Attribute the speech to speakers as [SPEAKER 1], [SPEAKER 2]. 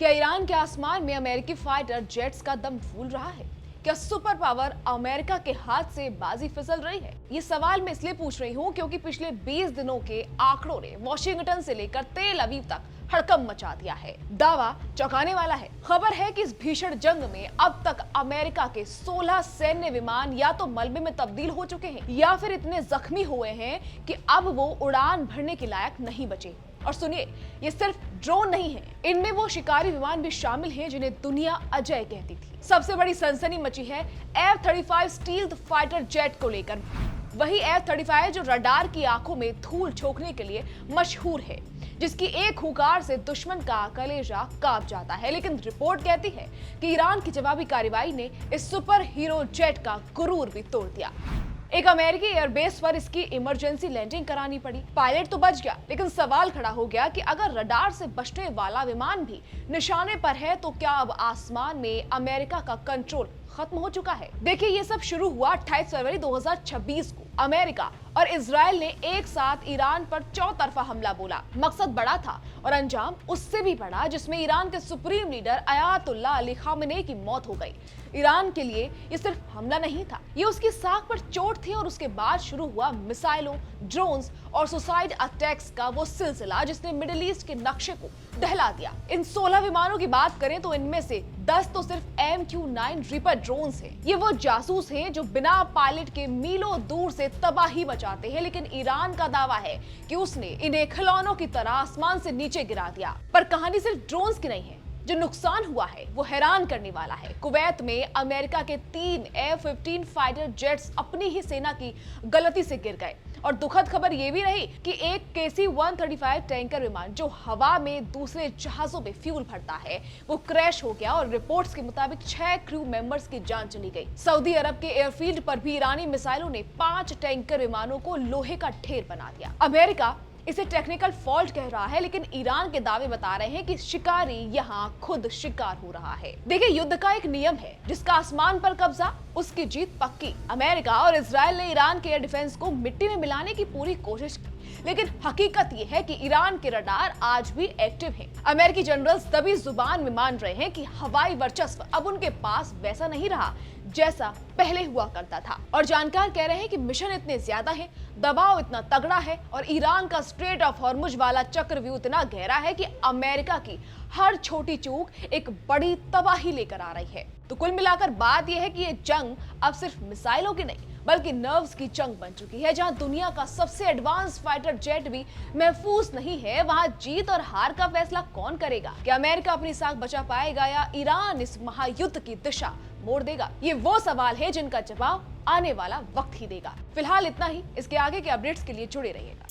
[SPEAKER 1] क्या ईरान के आसमान में अमेरिकी फाइटर जेट्स का दम फूल रहा है? क्या सुपर पावर अमेरिका के हाथ से बाजी फिसल रही है? ये सवाल मैं इसलिए पूछ रही हूँ क्योंकि पिछले 20 दिनों के आंकड़ों ने वॉशिंगटन से लेकर तेल अवीव तक हड़कंप मचा दिया है। दावा चौंकाने वाला है। खबर है कि इस भीषण जंग में अब तक अमेरिका के 16 सैन्य विमान या तो मलबे में तब्दील हो चुके हैं या फिर इतने जख्मी हुए हैं कि अब वो उड़ान भरने के लायक नहीं बचे। और सुनिए, ये सिर्फ ड्रोन नहीं है, इनमें वो शिकारी विमान भी शामिल हैं जिन्हें दुनिया अजय कहती थी। सबसे बड़ी सनसनी मची है F-35 स्टील्थ फाइटर जेट को लेकर। वही F-35 जो रडार की आंखों में धूल झोंकने के लिए मशहूर है, जिसकी एक हुंकार से दुश्मन का कलेजा कांप जाता है। लेकिन रिपोर्ट कहती है कि ईरान की जवाबी कार्रवाई ने इस सुपर हीरो जेट का गुरूर भी तोड़ दिया। एक अमेरिकी एयरबेस पर इसकी इमरजेंसी लैंडिंग करानी पड़ी। पायलट तो बच गया, लेकिन सवाल खड़ा हो गया कि अगर रडार से बचने वाला विमान भी निशाने पर है तो क्या अब आसमान में अमेरिका का कंट्रोल खत्म हो चुका है? देखिए, ये सब शुरू हुआ 28 फरवरी 2026 को। अमेरिका और इजराइल ने एक साथ ईरान पर चौतरफा हमला बोला। मकसद बड़ा था और अंजाम उससे भी बड़ा, जिसमें ईरान के supreme leader Ayatollah Ali Khamenei की मौत हो गई। ईरान के लिए ये सिर्फ हमला नहीं था, ये उसकी साख पर चोट थी। और उसके बाद शुरू हुआ मिसाइलों, ड्रोन्स और सुसाइड अटैक्स का वो सिलसिला जिसने मिडिल ईस्ट के नक्शे को दहला दिया। इन 16 विमानों की बात करें तो इनमें से 10 तो सिर्फ MQ-9 रीपर ड्रोन्स हैं। ये वो जासूस हैं जो बिना पायलट के मीलों दूर से तबाही मचाते हैं। लेकिन ईरान का दावा है कि उसने इन्हें खिलौनों की तरह आसमान से नीचे गिरा दिया। पर कहानी सिर्फ ड्रोन्स की नहीं है, जो नुकसान हुआ है वो हैरान करने वाला है। कुवैत में अमेरिका के 3 F-15 फाइटर जेट्स अपनी ही सेना की गलती से गिर गए। और दुखद खबर ये भी रही कि एक KC-135 टैंकर विमान जो हवा में दूसरे जहाजों में फ्यूल भरता है, वो क्रैश हो गया और रिपोर्ट्स के मुताबिक 6 क्रू मेंबर्स की जान चली गई। सऊदी अरब के एयरफील्ड पर भी ईरानी मिसाइलों ने 5 टैंकर विमानों को लोहे का ढेर बना दिया। अमेरिका इसे टेक्निकल फॉल्ट कह रहा है, लेकिन ईरान के दावे बता रहे हैं कि शिकारी यहाँ खुद शिकार हो रहा है। देखिए, युद्ध का एक नियम है, जिसका आसमान पर कब्जा उसकी जीत पक्की। अमेरिका और इजराइल ने ईरान के एयर डिफेंस को मिट्टी में मिलाने की पूरी कोशिश की, लेकिन हकीकत यह है कि ईरान के रडार आज भी एक्टिव हैं। अमेरिकी जनरल्स तभी जुबान में मान रहे हैं कि हवाई वर्चस्व अब उनके पास वैसा नहीं रहा जैसा पहले हुआ करता था। और जानकार कह रहे हैं कि मिशन इतने ज्यादा है, दबाव इतना तगड़ा है और ईरान का स्ट्रेट ऑफ हॉर्मुज वाला चक्रव्यूह इतना गहरा है कि अमेरिका की हर छोटी चूक एक बड़ी तबाही लेकर आ रही है। तो कुल मिलाकर बात यह है कि ये जंग अब सिर्फ मिसाइलों की नहीं बल्कि नर्व्स की जंग बन चुकी है। जहां दुनिया का सबसे एडवांस फाइटर जेट भी महफूज नहीं है, वहां जीत और हार का फैसला कौन करेगा? क्या अमेरिका अपनी साख बचा पाएगा या ईरान इस महायुद्ध की दिशा मोड़ देगा? ये वो सवाल है जिनका जवाब आने वाला वक्त ही देगा। फिलहाल इतना ही। इसके आगे के अपडेट्स के लिए जुड़े रहिएगा।